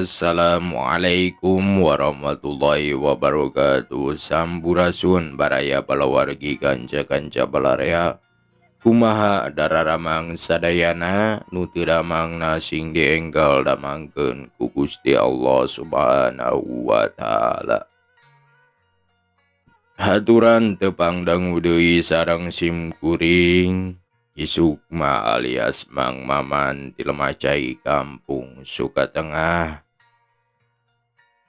Assalamualaikum warahmatullahi wabarakatuh. Sampurasun baraya balawargi kanca-kanca balarea. Kumaha dararamang sadayana nuti damang nasing dienggal damangkeun ku Gusti Allah Subhanahu wa taala. Haturan tepang dangu deui sareng sim kuring. Isukma alias Mang Maman ti Lemacai Kampung Sukatengah.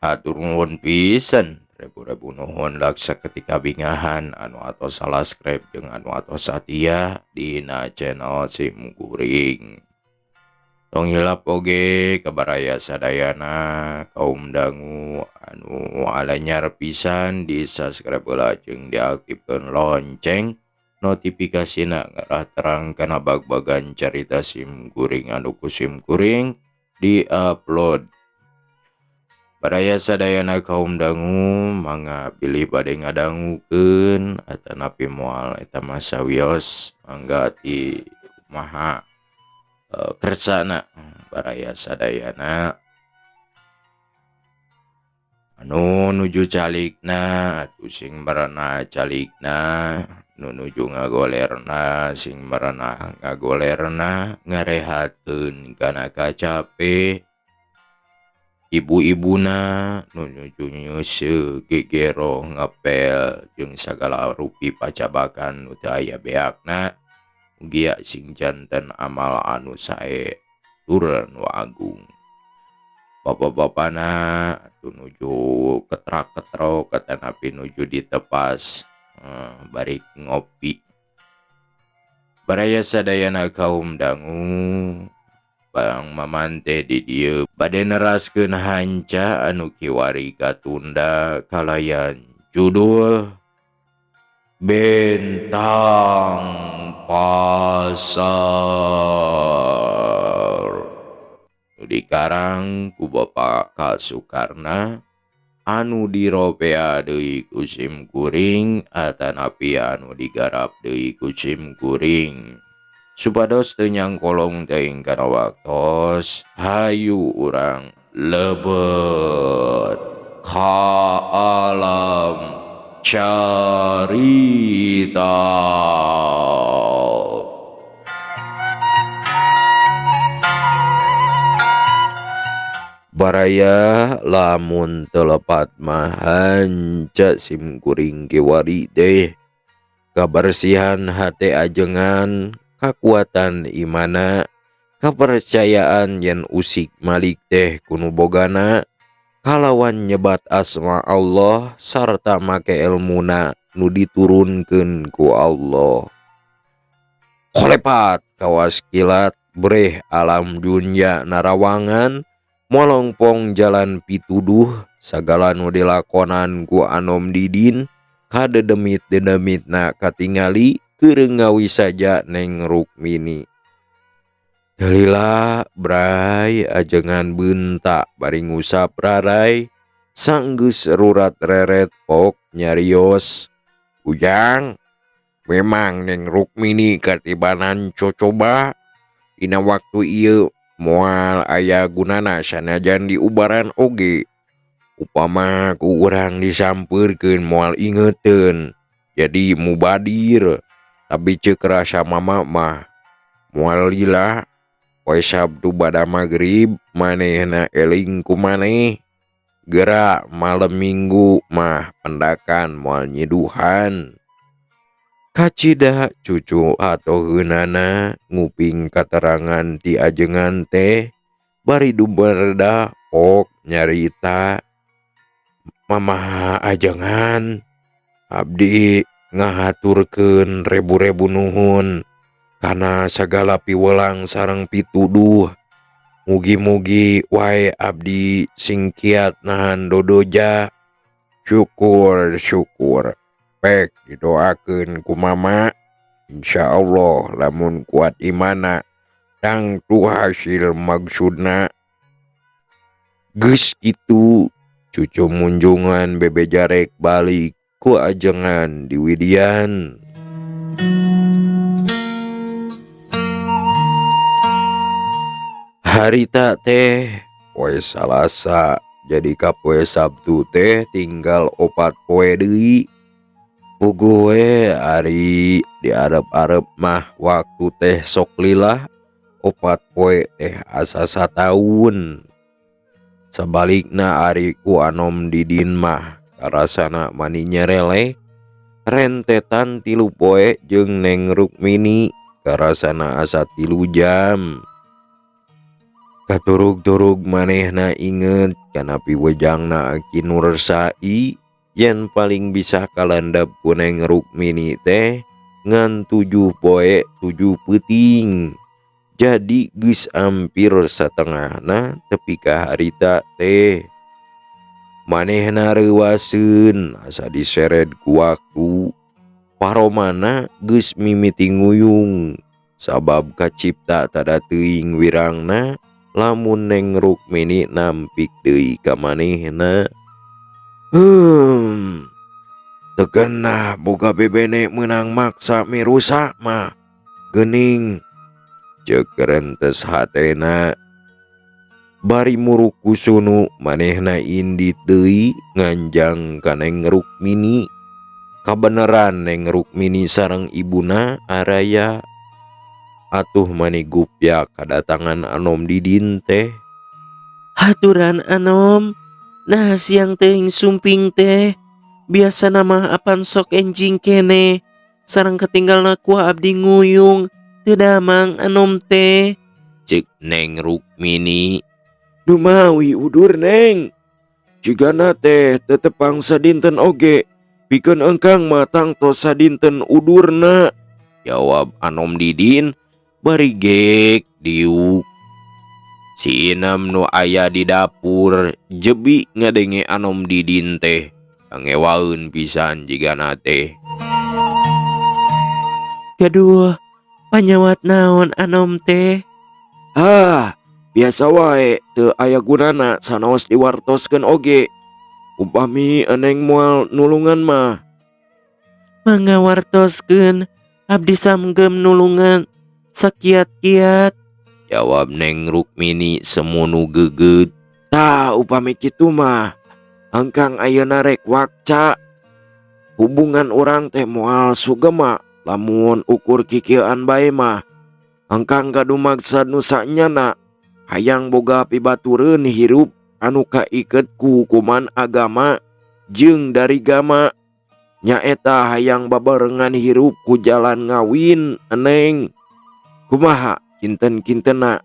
Hatur nuhun pisan, rebu-rebu nuhun laksa ketika bingahan anu atos subscribe jeung anu atos satia dina channel sim kuring. Tong hilap oge kabaraya sadayana kaum dangu anu alanyar pisan di subscribe heula jeung diaktifkeun lonceng notifikasina ngarah terang kana bag-bagan carita sim kuring anu ku sim kuring di-upload. Baraya sadayana kaum dangu mangga pilih bade ngadangukeun atanapi moal eta mah sawios mangga ti kumaha kersana baraya sadayana anu nuju calikna atuh sing marana calikna nu nuju ngagolerna sing marana ngagolerna ngarehatkeun kana kacape ibu-ibuna nu nuju nyeuseuk gegero ngepel jeung sagala rupi pacabakan nu teu aya beakna ugia sing janten amal anu sae tur nu agung. Bapa-bapana atuh nuju ketrak-ketrok atanapi nuju ditepas bari ngopi. Baraya sadayana kaum dangu Bang Maman teh di dieu bade neraskeun hanca anu kiwari katunda kalayan judul Bentang Pasar. Dikarang ku Bapak Kasukarna anu diropea deui ku sim kuring atanapi anu digarap deui ku sim kuring. Supados teu nyangkolong teuing kana waktos hayu urang lebet ka alam carita. Baraya lamun telepat mah hanca sim kuring kiwari teh kabersihan hate ajengan kakuatan imana kepercayaan yen usik malik teh kunu bogana kalawan nyebat asma Allah sarta make ilmuna nu diturunkeun ku Allah. Kolepat kawas kilat breh alam dunya narawangan molongpong jalan pituduh sagala nu dilakonan ku anom didin kadedemit-dedemitna katingali keurang ngawi saja Neng Rukmini. Dalila bray ajengan beunta bari ngusap rarai sanggeus rurat reret pok nyarios ujang memang Neng Rukmini katibanan cocoba dina waktu ieu moal aya gunana sanajan diubaran oge upama ku urang disampeurkeun moal ingeteun jadi mubadir tapi ceuk rasa mama mah moal lila poe Sabtu bada magrib manehna eling ku maneh geura malam Minggu mah pendakan moal nyiduhan. Kacida cucu atoheunana nguping katerangan ti ajengan teh bari duberda pok nyarita mama ajengan abdi ngahaturkeun rebu-rebu nuhun kana sagala piwelang sareng pituduh mugi-mugi wae abdi sing kiat nahan dodoja syukur pek didoakeun ku mama insyaallah lamun kuat imana dang tu hasil maksudna. Geus kitu cucu munjungan bebejarek balik ku ajengan di Widian. Harita teh poe Salasa, jadi ka poe Sabtu teh tinggal 4 poe deui. Puguh we ari diarep-arep mah waktu teh sok lila 4 poe teh asa sataun. Sabalikna ari ku anom didin mah karasana mani nyerelek rentetan 3 poe jeung Neng Rukmini karasana asa 3 jam. Katurug-turug manehna inget kana piwejangna Aki Nursai yen paling bisa kalandap ku Neng Rukmini teh ngan 7 poe 7 peuting. Jadi geus ampir satengahna tepi ka harita teh. Manehna reuwaseun asa diseret ku waktu. Paromana geus mimiti nguyung sabab kacipta tada teuing wirangna lamun Neng Rukmini nampik deui ka manehna. Teu keunah boga bebene meunang maksa mirusak mah geuning, ceuk rentes hatena. Bari muruk kusunu manehna indit deui nganjang ka Neng Rukmini. Kabeneran Neng Rukmini sareng ibuna araya. Atuh manigupya kadatangan anom didin teh. Haturan anom, nah siang teuing sumping teh. Biasa nama apan sok enjing kene. Sareng ketinggalna ku abdi nguyung. Teu damang anom teh. Ceuk Neng Rukmini. Nu mawi udur Neng. Jigana teh tetepang sadinten oge. Pikeun engkang matang tos sadinten udurna. Jawab anom didin bari gek diuk. Si Inem nu aya di dapur jebi ngadenge anom didin teh. Kangewaeun pisan jigana teh. Gaduh, panyawat naon anom teh? Biasa wae teu aya gunana sanaos diwartoskeun oge. Upami eneng moal nulungan mah. Mangga wartoskeun, abdi samgem nulungan sakiat-kiat. Jawab Neng Rukmini semunu geget. Tah upami kitu mah engkang ayeuna rek wakca. Hubungan urang teh moal sugema lamun ukur kikieuan bae mah. Engkang gaduh maksad nu sanyana hayang boga pibatureun hirup anu kaiket ku hukuman agama jeung dari gama. Nyaeta hayang babarengan hirup ku jalan ngawin eneng. Kumaha kinten-kintena?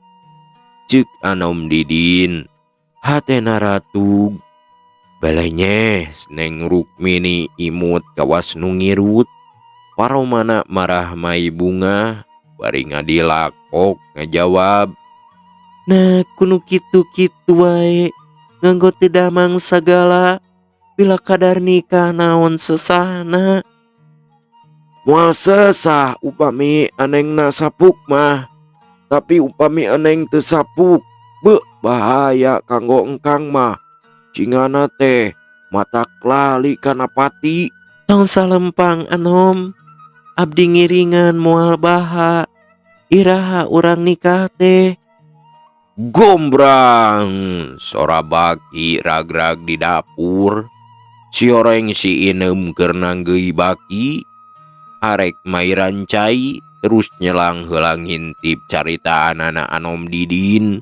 Ceuk anom didin. Hatena ratug. Belenyes Neng Rukmini imut kawas nu ngirut. Paromana marah mai bunga. Bari ngadilakok ngajawab. Nah kuno kitu-kitu wae. Nganggo teu damang sagala. Bila kadar nikah naon sesahna. Moal sesah upami enengna sapuk mah. Tapi upami eneng teu sapuk, bahaya kanggo engkang mah. Cingana teh matak lali kana pati. Tong salempang anom. Abdi ngiringan moal baha. Iraha urang nikah teh. Gombrang, sora baki ragrag di dapur. Sioreng si Inem keur nanggeui baki. Arek mai rancai terus nyelang heulang ngintip caritaan anak anom didin.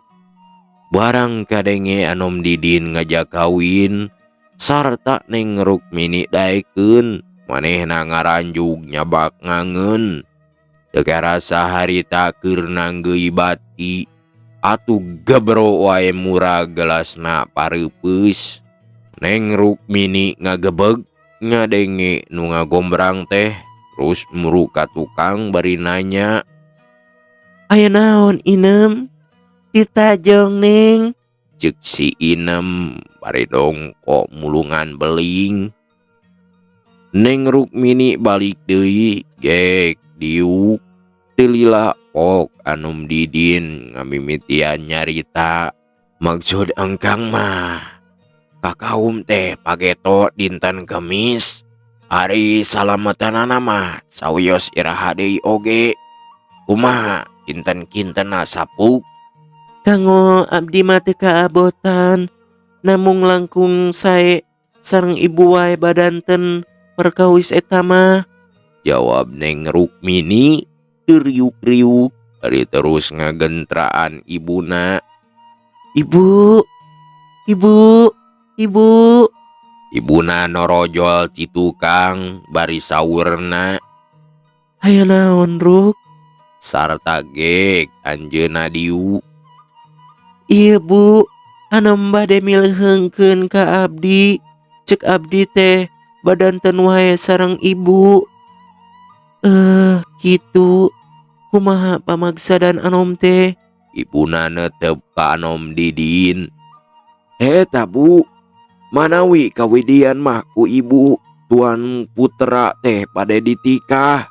Barang kadenge anom didin ngajak kawin sarta Neng Rukmini daekeun manehna ngaranjug nyabak ngangeun. Teu karasa harita keur nanggeui bati. Atuh gebro wae murah gelasna pareupeus. Neng Rukmini ngagebeg ngadenge nu ngagombrang teh. Terus muru ka tukang bari nanya. Aya naon Inem? Ditajong Neng. Ceuk si Inem bari dongko mulungan beling. Neng Rukmini balik deui gek diuk. Teu lila pok anom didin ngamimitian nyarita. Maksud engkang mah kakaum teh pageto dinten Kemis. Ari salametanana mah sawios iraha deui oge. Kumaha kinten-kintena sapuk? Kanggo abdi mah teu kaabotan, namung langkung sae sareng ibu wae badanten perkawis eta mah. Jawab Neng Rukmini teriuk-riuk bari terus ngagentraan ibuna. Ibu, ibu, ibu. Ibuna norojol ti tukang bari saurna Aya naon, Ruk? sarta gek anjeunna diu. Ieu Bu, anom bade milihengkeun ka abdi. Cek abdi teh badanten wae sareng ibu. Kitu. Kumaha pamaksadan anom teh? Ibuna netep ka Anom Didin. Eta Bu, manawi kawidian mah ku ibu tuan putra teh pada ditikah.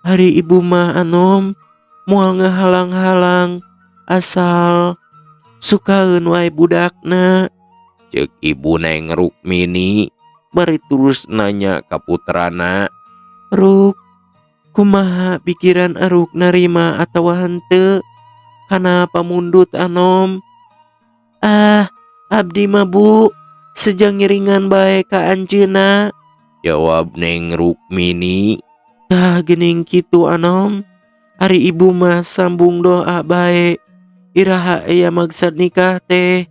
Hari ibu mah anom moal ngahalang-halang asal sukaeun wae budakna. Cek ibu Neng Rukmini bari terus nanya ka putrana. Ruk, kumaha pikiran Aruk narima atawa henteu kana pamundut anom? Abdi mah Bu, sejang ngiringan bae ka anjeunna. Jawab Neng Rukmini. Tah geuning kitu anom, ari ibu mah sambung doa bae. Iraha aya maksad nikah teh.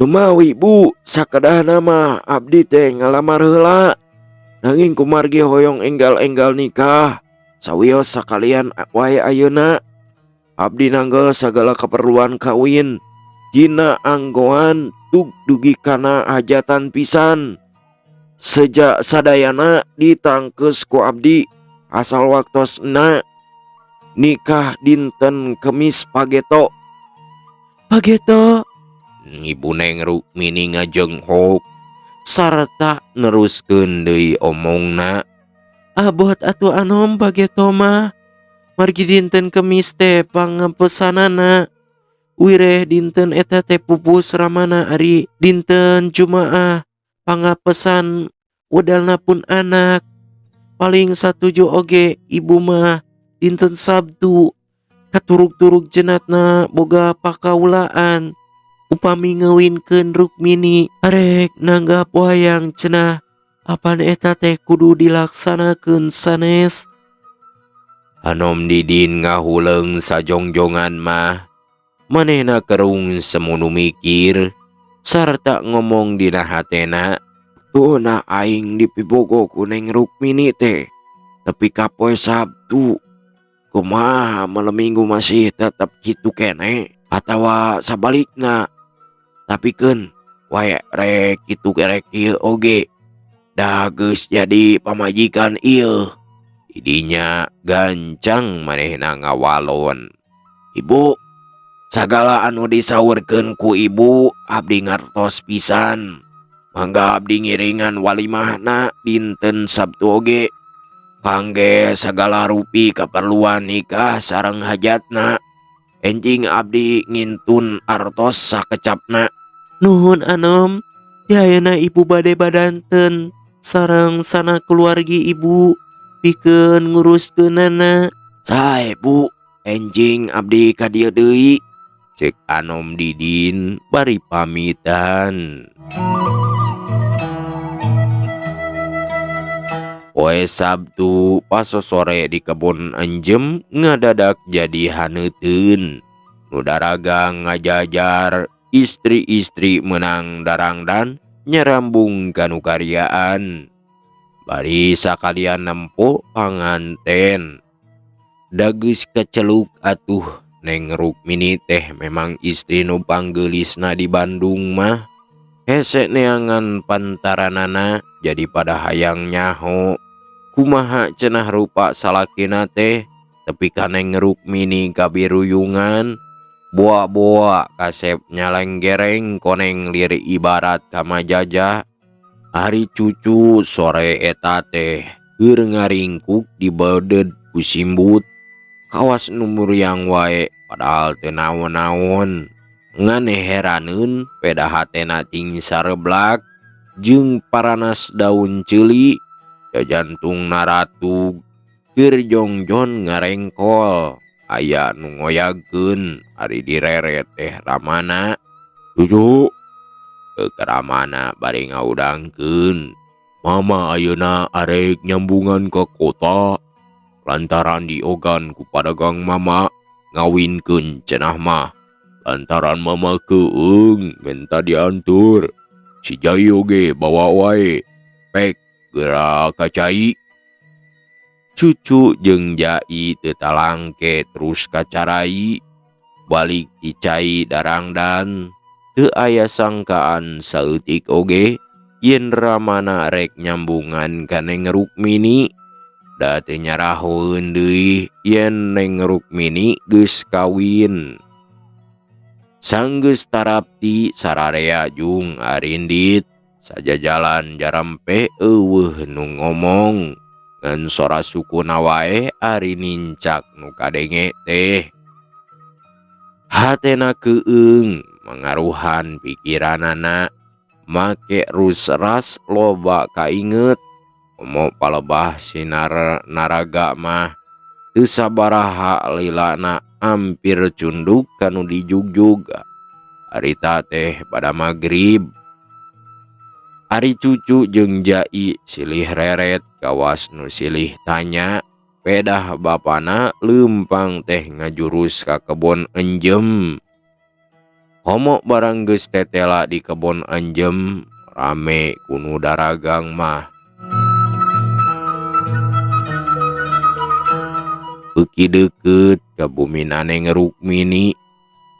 Numawi Bu, sakadahna mah abdi teh ngalamar heula. Nanging kumargi hoyong enggal-enggal nikah. Sawios sakalian wae ayeuna. Abdi nanggel sagala keperluan kawin. Dina anggoan tug dugi kana hajatan pisan. Sejak sadayana ditangkeus ku abdi. Asal waktosna nikah dinten Kemis Pageto. Pageto, Ibu Neng Rukmini ngajenghok sarta neruskeun deui omongna. abot atuh anom pageto mah. Margi dinten Kemis teh pangapesanana. Wireh dinten eta teh pupus ramana ari dinten Jumaah pangapesan wedalna pun anak. Paling satuju oge ibu mah dinten Sabtu katurug-turug jenatna boga pakaulaan. Upami ngawinkeun Rukmini arek nanggap wayang cenah. Apan eta teh kudu dilaksanakeun sanes. Anom Didin ngahuleung sajongjongan mah. Manehna kerung semunu mikir sarta ngomong dina hatena. Tuh na aing dipibogo ku Neng Rukmini teh. Tapi kapoe Sabtu. Kumaha malam minggu masih tetap gitu kene. Atawa sabalikna. Tapikeun wae rek kitu kerek ieu oge. Da geus jadi pamajikan ieu. Didinya gancang manehna ngawalon. Ibu, sagala anu disaurkeun ku ibu abdi ngartos pisan. Mangga abdi ngiringan walimahna dinten Sabtu oge. Kangge sagala rupi keperluan nikah sareng hajatna. Enjing abdi ngintun artos sakecapna. Nuhun anom, tiayana ibu bade badanten sareng sana keluargi ibu pikeun nguruskeunana. Sae Bu, enjing abdi ka dieu deui. Cek Anom Didin bari pamitan. Poe Sabtu pas sore di kebun Anjem ngadadak jadi haneuteun. Nu daraga ngajajar istri-istri menang darangdan nyerambung kanu karyaan. Bari sakalian nempo panganten. Da geus keceluk atuh Neng Rukmini teh memang istri nu panggeulisna di Bandung mah. Hese neangan pantaranana jadi pada hayang nyaho. Kumaha cenah rupa salakina teh tepi ka Neng Rukmini kabiruyungan. Boa-boa kasep nyalenggereng koneng lir ibarat kamajajah. Hari cucu sore eta teh keur ngaringkuk di bauded ku simbut. Kawas numur yang wae padahal teu naon-naon. Nganeh heraneun peda hatena ting sareblak jeung paranas daun ceuli. Jajantung naratug keur jongjon ngarengkol. aya nu ngoyageun ari direret teh Ramana. Cucu, Keramana bari ngaudangkeun, mama ayeuna arek nyambungan ke kota lantaran diogan ku padagang mama ngawinkeun cenah mah. Lantaran mama keung minta diantur. Si Jai oge bawa wae. Pek geura ka Cai. Cucu jeung Jai teu talangke terus kacarai. Balik ti Cai darangdan. Teu aya sangkaan saeutik oge yen Ramana rek nyambungan ka Neng Rukmini. Da teu nyarahoeun deui yen Neng Rukmini geus kawin. Sanggeus tarapti sararea jung arindit sajajalan jarampe eueuh nu ngomong ngan sora sukuna wae ari nincak nu kadenge teh. Hatena keung mangaruhan pikiranana make rusras loba kainget komo palebah sinar naraga mah teu sabaraha lilana ampir cunduk kanu dijugjug. Harita teh pada magrib. Ari Cucu jeung Jai silih reret kawas nu silih tanya. Pedah bapana leumpang teh ngajurus ka kebon enjem. Komo barang geus tetela di kebon enjem rame kunu daragang mah. Beuki deukeut ka bumina Neng Rukmini,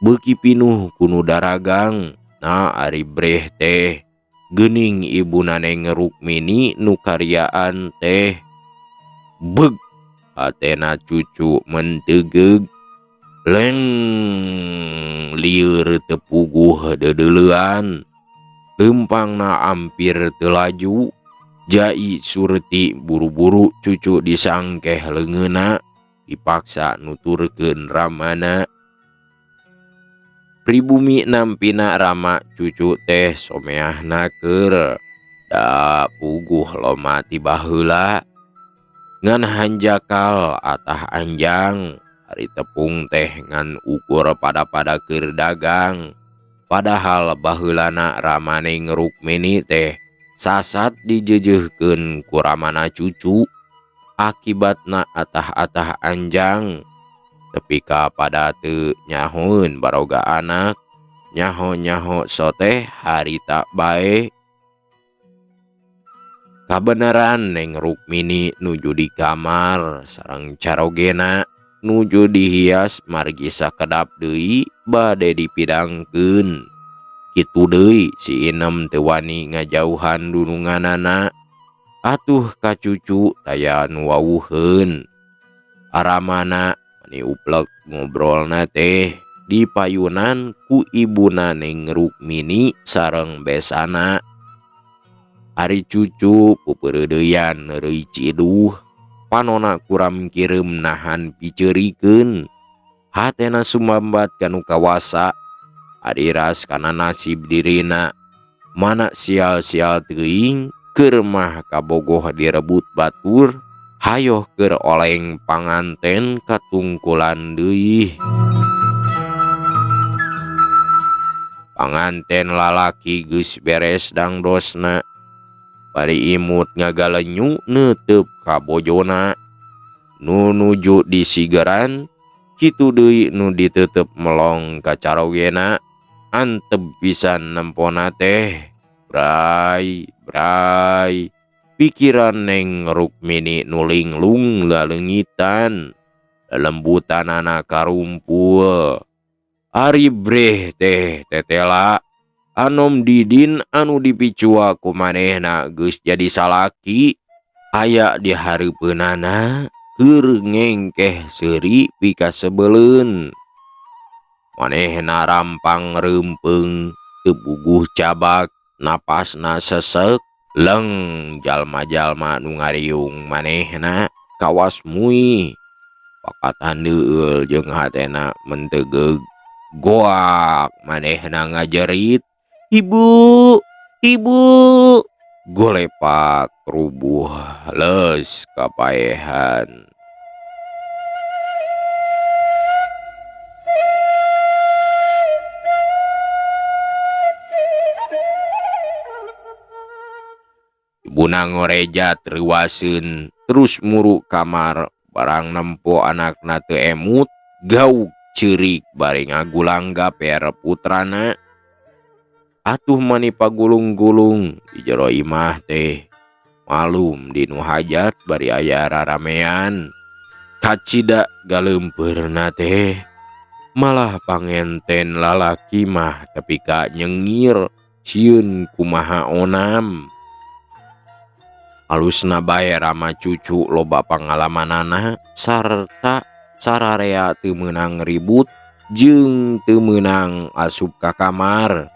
beuki pinuh kunu daragang. Na ari breh teh geuning ibuna Neng Rukmini nu karyaan teh. Beug hatena Cucu mentegeug. Leng lieur teu puguh dedeuleuan. Leumpangna ampir teu laju. Jai surti buru-buru Cucu disangkeh leungeuna. Dipaksa nuturkeun Ramana. Pribumi nampina Rama Cucu teh someahna keur da puguh loma ti baheula. Ngan hanjakal atah anjang ari tepung teh ngan ukur pada-pada keur dagang. Padahal baheulana Rama Neng Rukmini teh sasat dijeujeuhkeun ku Ramana Cucu. Akibatna atah-atah anjang. Tepi ka pada teu nyahoeun baroga anak. Nyaho-nyaho soteh harita bae. Kabeneran Neng Rukmini nuju di kamar sareng carogena nuju dihias margi sakedap deui bade dipidangkeun. Kitu deui si Inem teu wani ngajauhan dununganana. Atuh ka Cucu taya nu wawuheun. Aramana mani uplek ngobrolna teh di payunan ku ibuna Neng Rukmini sareng besana. Ari Cucu pupeureudeyan neureuy ciduh. Panona kuram kireum nahan piceurikeun. Hatena sumambat kanu kawasa. Adiras kana nasib dirina. Mana sial-sial teuing keur mah kabogoh direbut batur. Hayoh keur oleng panganten katungkulan deui. Panganten lalaki geus beres dangdosna. Bari imut ngagalenyu neuteup ka bojona. Nu nuju disigeran kitu deui nu diteuteup melong ka carogena. Antep pisan nempona teh. Bray, bray. Pikiran Neng Rukmini nu linglung laleungitan. Lembutanana karumpul. Ari breh teh tetela. Anom didin anu dipicua ku manehna geus jadi salaki. Aya di hareupeunana keur ngengkeh seuri pika sebeleun. Manehna rampang reumpeng teu buguh cabak. Napasna sesek. Leng jalma-jalma nu ngariung manehna kawas muih. Pakatan deueul jeung hatena mentegeug. Goak manehna ngajerit. Ibu, ibu. Golepak rubuh leus kapaehan. Ibuna ngoreja triwaseun terus muru kamar barang nempo anakna teu emut gauk ceurik bari ngagulang gaper putrana. Atuh mani pagulung-gulung di jero imah teh malum dinu hajat bari aya raramean. Kacida galempeurna teh malah pangenten lalaki mah tapi ka nyengir sieun kumaha onam. Halusna bae rama cucu loba pangalamanana sarta sararea teu meunang ribut jeung teu meunang asup ka kamar.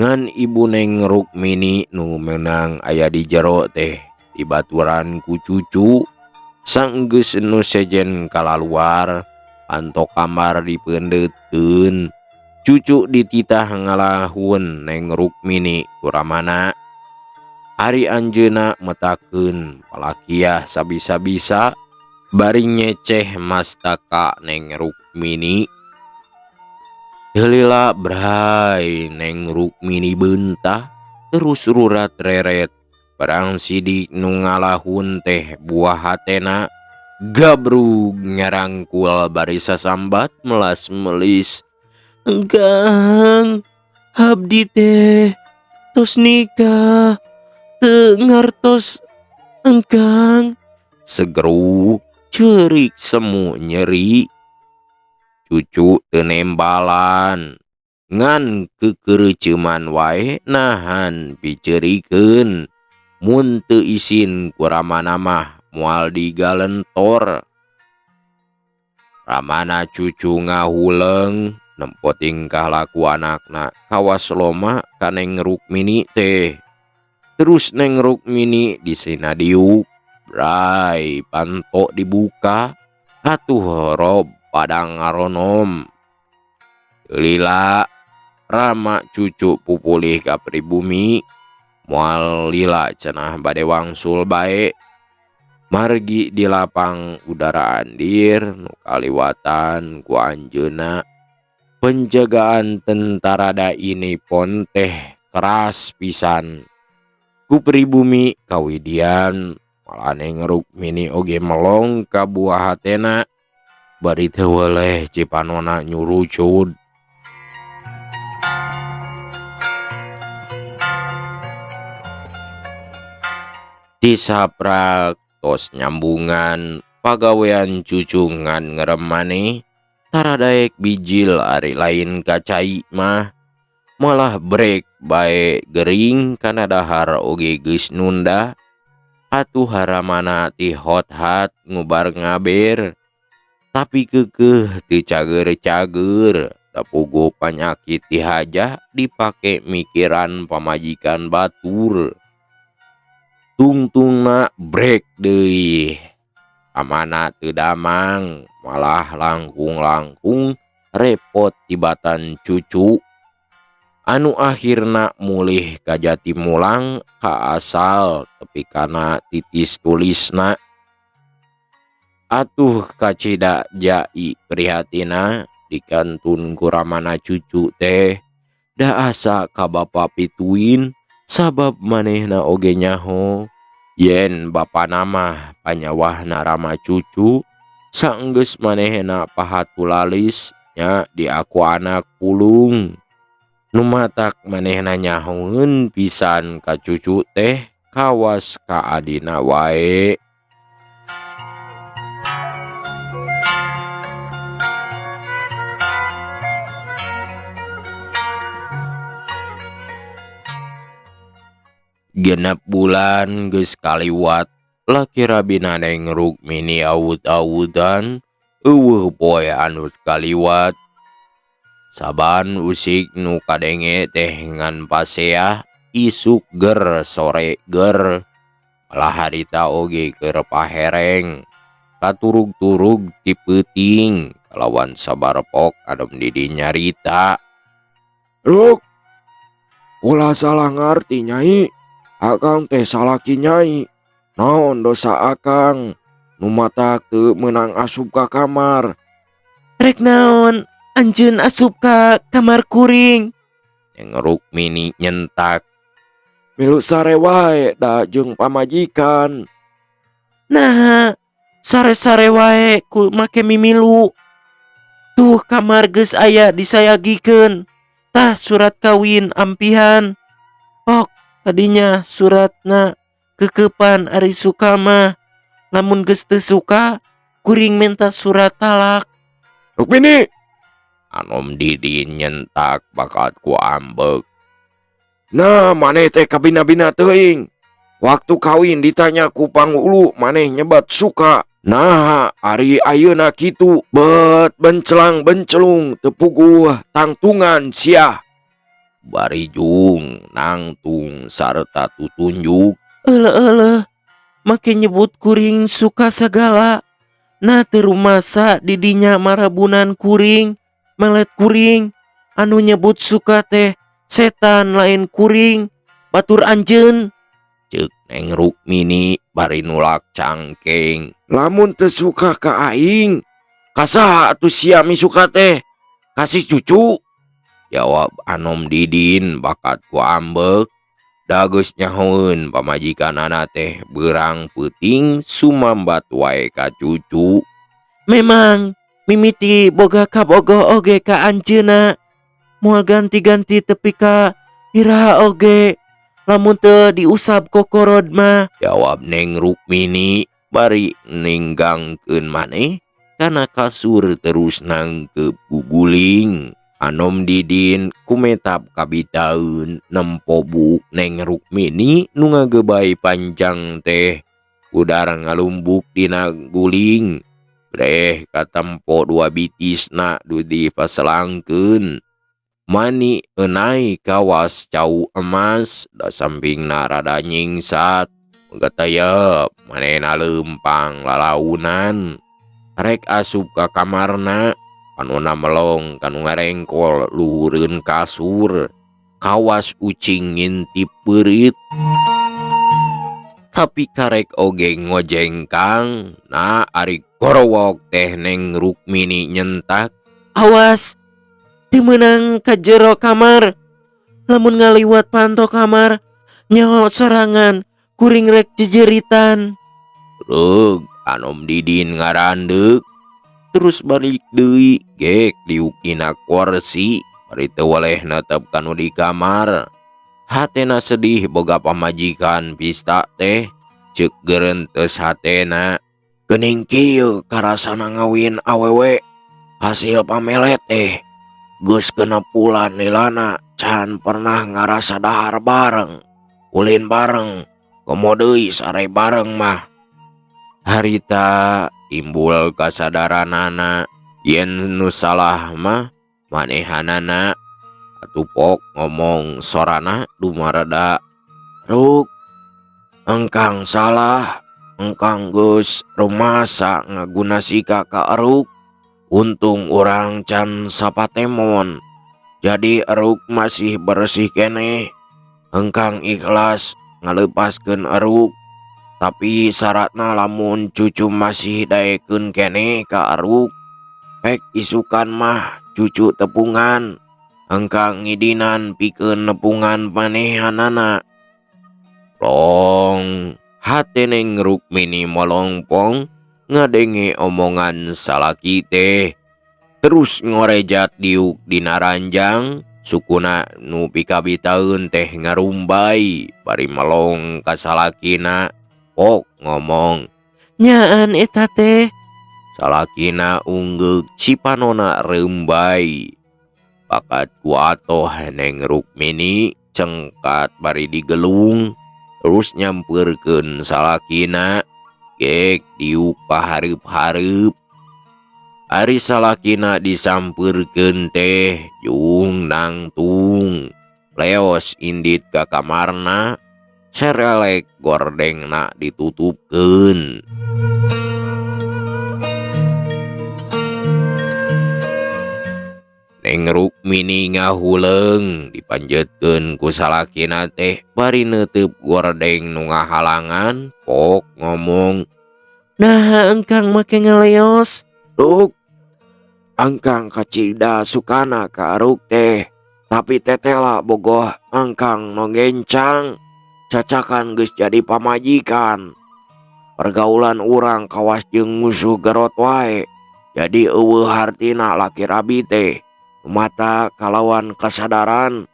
Ngan ibu Neng Rukmini nu meunang aya di jero teh dibaturan ku cucu sanggeus nu sejen kalaluar pantok kamar dipeundeutkeun. Cucu dititah ngalahun Neng Rukmini ku ramana. Ari anjeunna metakeun palakiah sabisa-bisa bari nyeceh mastaka Neng Rukmini. Heulila bray Neng Rukmini beuntah terus rurat reret barang sidik nu ngalahun teh buah hatena gabrug ngarangkul bari sasambat melas melis. Engkang, abdi teh tos nikah teu ngartos engkang. Segeruk ceurik semu nyeri. Cucu teu nembalan ngan kekereuceuman wae nahan piceurikeun. Mun teu isin ku ramana mah moal digalentor. Ramana cucu ngahuleung nempo tingkah laku anakna kawas loma ka Neng Rukmini teh. Terus Neng Rukmini disina diuk bray panto dibuka atuh rob padang aronom. Lila rama cucu pupulih ka pribumi moal lila cenah bade wangsul bae. Margi di lapang udara andir nu kaliwatan ku anjeunna. Penjagaan tentara da ini pon teh keras pisan. Ku pribumi kawidian malah Neng Rukmini oge melong ka buah hatena bari teu weleh cipanona nyurucud. Tisaprak tos nyambungan pagawean cucu ngan ngerem maneh taradaek bijil ari lain kacai mah malah brek bae gering kana dahar oge geus nunda. Atuh haramana ti hot-hat ngubar ngaber tapi keukeuh teu cager-cager da puguh panyakit ti hajah dipake mikiran pamajikan batur. Tungtungna brek deui amana teu damang malah langkung-langkung repot tibatan cucu. Anu akhirna mulih ka Jatimulang ka asal tepi kana titis tulisna. Atuh kacida jai prihatina dikantun ku ramana cucu teh da asa ka bapa pituin sabab manehna oge nyaho yen bapana mah panyawahna rama cucu saenggeus manehna pahatulalis nya di aku anak pulung. Numatak manehna nyahoeun pisan ka cucu teh kawas ka adina wae. Genep bulan geus kaliwat laki rabina Neng Rukmini awud-awudan eueuh poe anu kaliwat. Saban usik nu kadenge teh ngan paseah isuk ger sore ger malah harita oge keur pahereng katurug-turug ti peuting kalawan sabarepok adem didi nyarita. Ruk, ulah salah ngarti nyai. Akang teh salaki nyai. Naon dosa akang? Numatak teu meunang asup ka kamar. Rek naon anjeun asup ka kamar kuring? Neng Rukmini nyentak. milu sare wae da jeung pamajikan. Nah, sare-sare wae ku make mimilu. Tuh kamar geus aya disayagikeun. Tah surat kawin ampihan. Pok tadinya suratna keukepan ari suka mah. Lamun geus teu suka, kuring minta surat talak. Rukmini, Anom Didin nyentak bakat ku ambek. nah maneh teh kabina-bina teuing. Waktu kawin ditanya ku pangulu maneh nyebat suka. Nah, ari ayeuna kitu bet bencelang-bencelung tepuguh tangtungan sia. Bari jung nangtung sarta tutunjuk. Eleh make nyebut kuring suka segala. Nah teu rumasa didinya marabunan kuring, melet kuring. Anu nyebut suka teh setan lain kuring, batur anjeun. Ceuk Neng Rukmini bari nulak cangkeng. Lamun teu suka ka aing, kasaha atuh sia misuka teh? Kasih cucu. Jawab Anom Didin bakat ku ambek. Da geus nyahoeun pamajikanana teh beurang peuting sumambat wae ka cucu. Memang mimiti boga kabogoh oge ka anjeunna. Moal ganti-ganti tepi ka iraha oge. Lamun teu diusap kokorod mah. Jawab Neng Rukmini bari ninggangkeun maneh kana kasur terus nangkep guguling. Anom Didin kumetap kabitaeun nempo buk Neng Rukmini nu ngagebay panjang teh. Udar ngalumbuk dina guling. Breh katempo dua bitisna dudi paselangkeun. Mani enai kawas cau emas da sampingna rada nyingsat. Gatayep manehna leumpang lalaunan. Rek asup ka kamarna. Panona melong kanu ngarengkol luhureun kasur. Kawas ucing ngintip peurit. Tapi karek oge ngojengkang. Nah ari gorowok teh Neng Rukmini nyentak. Awas, teu meunang ka jero kamar. Lamun ngaliwat panto kamar, nyaho sorangan, kuring rek jejeritan. Reug Anom Didin ngarandeuk. Terus balik deui gek diuk dina kursi. Bari teu waleh netep kanu di kamar. Hatena sedih boga pamajikan pista teh. Ceuk gereunteus hatena. Geuning kieu karasana ngawin awewe. Hasil pamelet geus genep bulan lilana can pernah ngarasa dahar bareng. Ulin bareng, komo deui sare bareng mah. Harita timbul kasadaranana yen nu salah mah manehanana. Atupok ngomong sorana dumareda. Ruk, engkang salah. Engkang geus rumasa ngaguna sika ka eruk. Untung orang can sapatemon. Jadi eruk masih bersih keneh. Engkang ikhlas ngalepaskeun eruk. Tapi syaratna lamun cucu masih daekeun keneh ka eruk. Pek isukan mah cucu tepungan. Engkang ngidinan pikeun nepungan panehanana. Long hate Neng Rukmini molongpong ngadenge omongan salaki teh. Terus ngorejat diuk dina ranjang. Sukuna nu pikabitaeun teh ngarumbay. Bari melong ka salakina. Pok ngomong. Nyaan eta teh. Salakina unggeg cipanona reumbay. Bakat ku atoh Neng Rukmini cengkat bari digelung. Terus nyampeurkeun salakina. Gek diuk pahareup-hareup. Ari salakina disampeurkeun teh jung nangtung. Leos indit ka kamarna. Serelek gordengna ditutupkeun. Neng Rukmini ngahuleung dipanjeutkeun ku salakina teh bari neuteub gordeng nu ngahalangan. Pok ngomong. Nah engkang make ngaleos. Ruk, engkang kacida sukana ka eruk teh. Tapi tetela bogoh engkang no gencang. cacakan geus jadi pamajikan. Pergaulan urang kawas jeung musuh garot wae. Jadi eueuh hartina laki rabi teh. Mata kalawan kasadaran.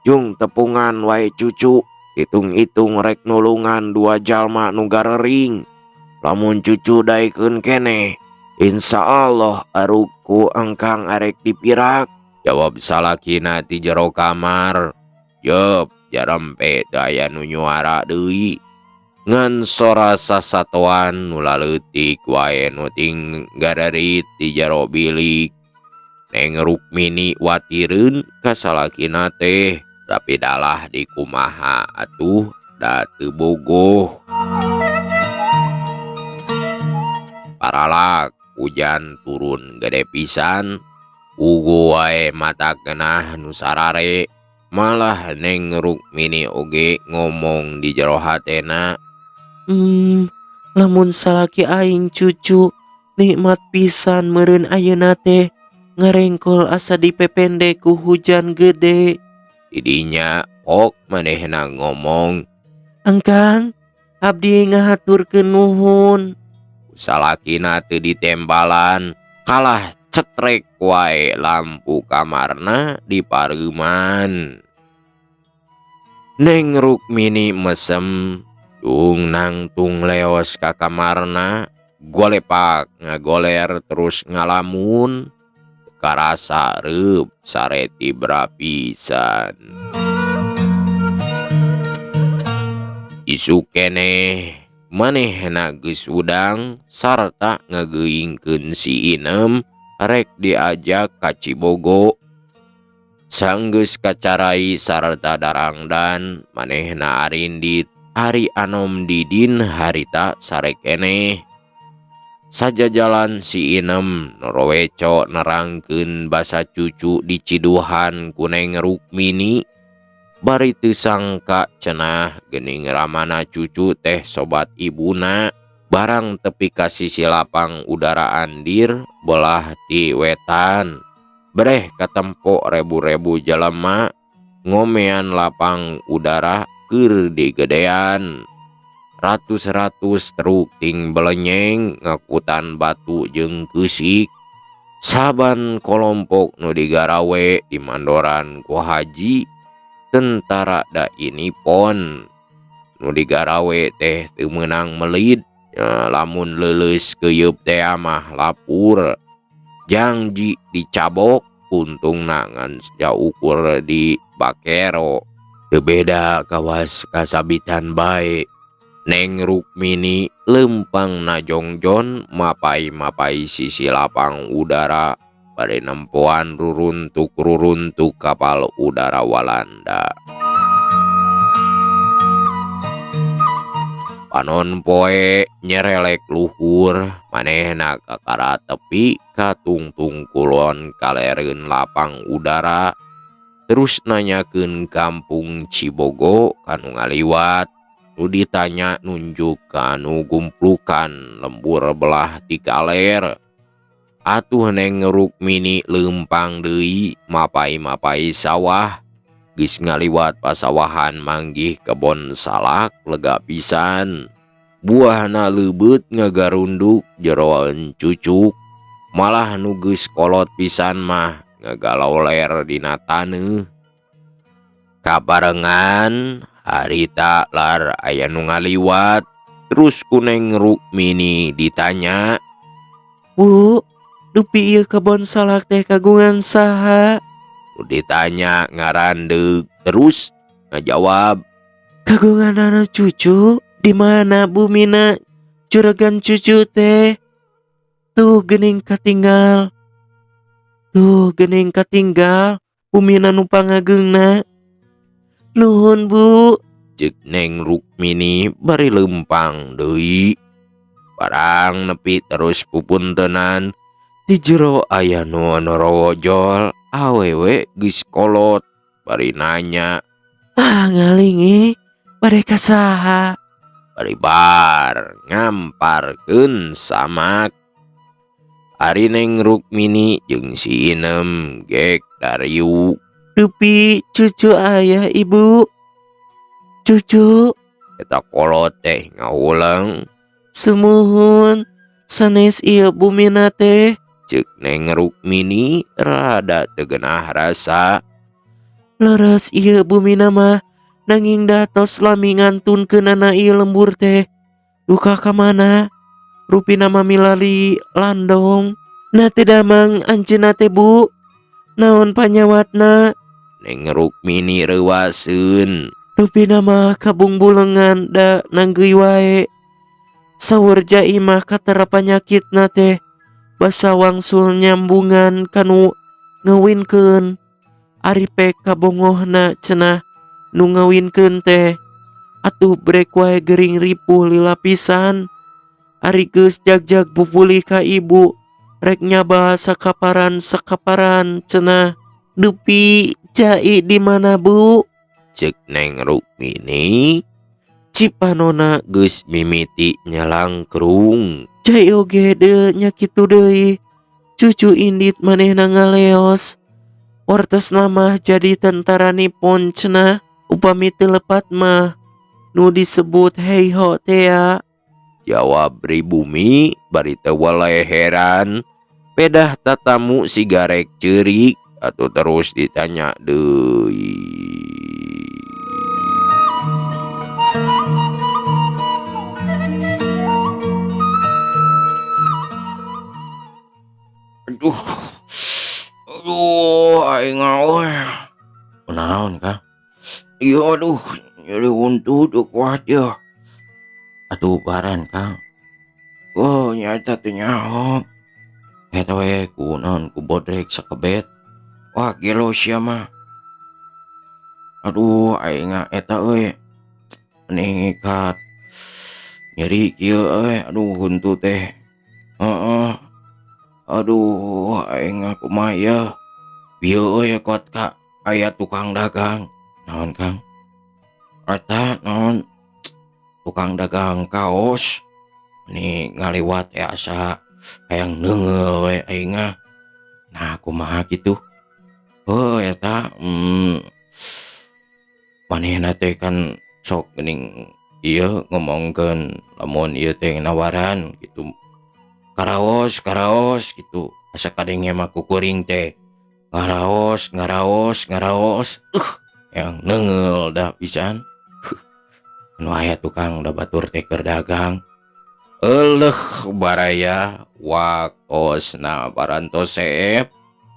Jung tepungan wae cucu. Hitung-hitung rek nulungan 2 jalma nu garering. Lamun cucu daekeun keneh, insya Allah aruku engkang arek dipirak. Jawab salakina ti jero kamar. Jeup jarempe daya nu nyuara deui. Ngan sora sasatoan nu laleutik wae nu ting gararit ti jero bilik. Neng Rukmini watireun ka salakina teh, tapi dalah dikumaha atuh da teu bogoh. Paralak hujan turun gede pisan. Ugu wae mata genah nu sarare. Malah Neng Rukmini oge ngomong di jero hatena. Lamun salaki aing cucu nikmat pisan meureun ayeuna teh ngarengkol asa dipepende ku hujan gede. Didinya ok manehna ngomong. Engkang, abdi ngahaturkeun nuhun. Salakina teu ditembalan, kalah cetrek wae lampu kamarna dipareuman. Neng Rukmini mesem, dung nangtung leos ka kamarna, golepak ngagoler terus ngalamun, karasa reup sareti berapisan. Isu keneh manehna geus udang sarta ngageuingkeun si Inem rek diajak ka Cibogo. Sanggeus kacarai sarta darangdan manehna arindit ari anom didin harita sarek keneh. Sajajalan si Inem noroweco nerangkeun basa cucu di ciduhan ku Neng Rukmini. Bari teu sangka cenah geuning ramana cucu teh sobat ibuna. Barang tepi ka sisi lapang udara andir belah ti wetan. Breh katempo rebu-rebu jelema ngomean lapang udara keur digedean. Ratus-ratus truk ting belenyeng ngakutan batu jeung keusik. Saban kolompok nu digarawe di mandoran ku haji tentara da ini pon. Nu digarawe teh teu meunang melid. Lamun leuleus keuyeub teh mah lapur. Janji dicabok untung nangan sejauh ukur di bakero. Teu beda kawas kasabitan bae. Neng Rukmini lempang najongjon mapai-mapai sisi lapang udara pada nempoan ruruntuk kapal udara Walanda. Panon poe nyerelek luhur manehna kakara tepi katungtung kulon kalereun lapang udara terus nanyakeun kampung Cibogo kanu ngaliwat. Nu ditanya nunjuk kanu gumplukan lembur belah ti kaler. Atuh Neng Rukmini lempang deui mapai-mapai sawah. Geus ngaliwat pasawahan manggih kebon salak lega pisan. Buahna leubeut ngagarunduk jeroan cucuk. Malah nu geus kolot pisan mah ngagaloler dina taneuh. Kabarengan harita lar aya nu ngaliwat. Terus ku Neng Rukmini ditanya, Bu, dupi ieu kebon salak teh kagungan saha? nu ditanya ngarandeg terus ngajawab, Kagungan anak cucu. Di mana bumina juragan cucu teh? Tuh geuning katinggal. Bumina nu pangageungna. Nuhun Bu. ceuk Neng Rukmini bari lempang deui. Barang nepi terus pupuntenan di jero aya nu norowojol awewe geus kolot bari nanya. Ngalingi bade ka saha? Bari bar ngamparkeun samak. Ari Neng Rukmini jeung si Inem gek dariuk. Dupi cucu ayah ibu. Cucu, Eta kolot teh ngaulang. sumuhun. Sanes ieu bumina teh. Ceuk Neng Rukmini rada teu geunah rasa. Leres ieu bumina mah. Nanging datos lami ngantunkeunana ieu lembur teh. Duka ka mana? Rupina mah milali landong. Na teu damang anjeunna teh Bu. Naon panyawatna? Neng Rukmini reuwaseun. Rupina mah kabungbulengan da nanggeui wae. Saur Jai mah katara panyakitna teh basa wangsul nyambungan kanu ngawinkeun. Ari pek kabongohna cenah nu ngawinkeun teh. Atuh brek wae gering ripuh lila pisan. Ari geus jagjag bupulih ka ibu, rek nyaba sakaparan cenah. Dupi Jai di mana Bu? Ceuk Neng Rukmini. Cipanona Geus mimiti nyalangkrung. Jai oge deu nya kitu deui. Cucu indit manehna ngaleos. Wortosna mah jadi tentara Nippon cenah. Upami teu lepat mah nu disebut heiho tea. Jawab Pribumi bari teu waleh heran. Pedah tatamu sigarek ceurik atuh terus ditanya deui. Aduh. Aing we. Kunaon Kang? Iya aduh, nyeri untu teu kuat ya. Atuh baran Kang. Oh nyata teu nyaho. Eta we kunaon ku bodrek sakebet. Wah gelo sia mah. Aduh aing eta euy. Ningkat. Nyeri kieu euy, aduh huntu teh. Heeh. Aduh aing kumaha ya. Bieu euy kot Kak, aya tukang dagang. Naon Kang? Eta naon? Tukang dagang kaos. Nih ngaliwat asa hayang neungeul we aing. Nah kumaha kitu? Oh eta manehna teh kan sok geuning ieu ngomongkeun lamun ieu teh nawaran gitu. Karaos gitu. Asa kadenge mah kukuring teh. Ngaraos. Yang neungeul da pisan. Nu aya tukang da batur teh keur dagang. Euleuh baraya wakosna barantos seep.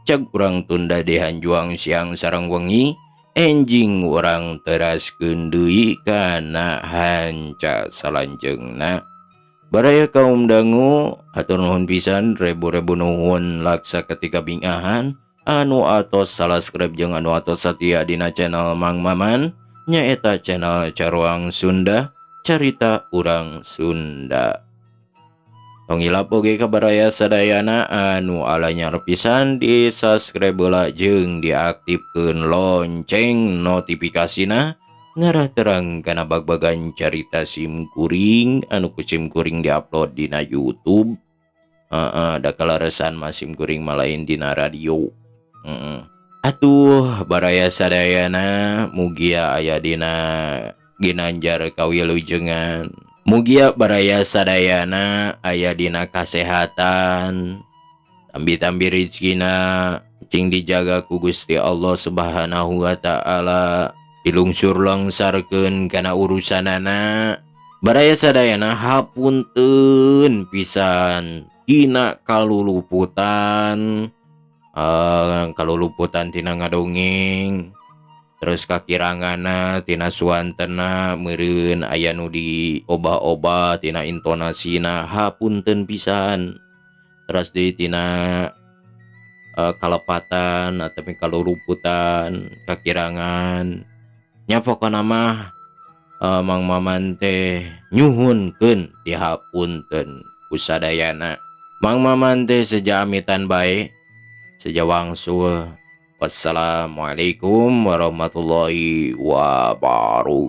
Cek urang tunda dehan juang siang sareng wengi. Enjing urang teraskeun deui kana hanca salanjengna. Baraya kaum dangu hatur nuhun pisan rebu-rebu nuhun laksa ketika bingahan anu atos subscribe jeung anu atos satia dina channel Mang Maman nyaeta channel Caruang Sunda carita urang Sunda. Tong ilap oge ka baraya sadayana anu alanyar pisan di subscribe heula jeung diaktifkeun lonceng notifikasina ngarah terang kana bag-bagan carita sim kuring anu ku sim kuring diupload dina YouTube. Da kalaresan mah sim kuring mah lain dina radio. Atuh baraya sadayana mugia aya dina ginanjar kawilujengan. Mugia baraya sadayana aya dina kasehatan. Tambi-tambi rezekina cing dijaga ku Gusti Allah Subhanahu wa taala. Dilungsur langsarkeun kana urusanana. Baraya sadayana hapunteun pisan tina kaluluputan. Kaluluputan tina ngadongeng. Terus kakirangana tina suantena meureun aya nu diobah-obah tina intonasina hapunteun pisan. Terus deui tina kalepatan ataupun kaluluputan kakirangan. Nya pokona mah Mang Maman teh nyuhunkeun dihapunten ku sadayana. Mang Maman teh sejamitan bae sejawangsul. Wassalamualaikum warahmatullahi wabarakatuh.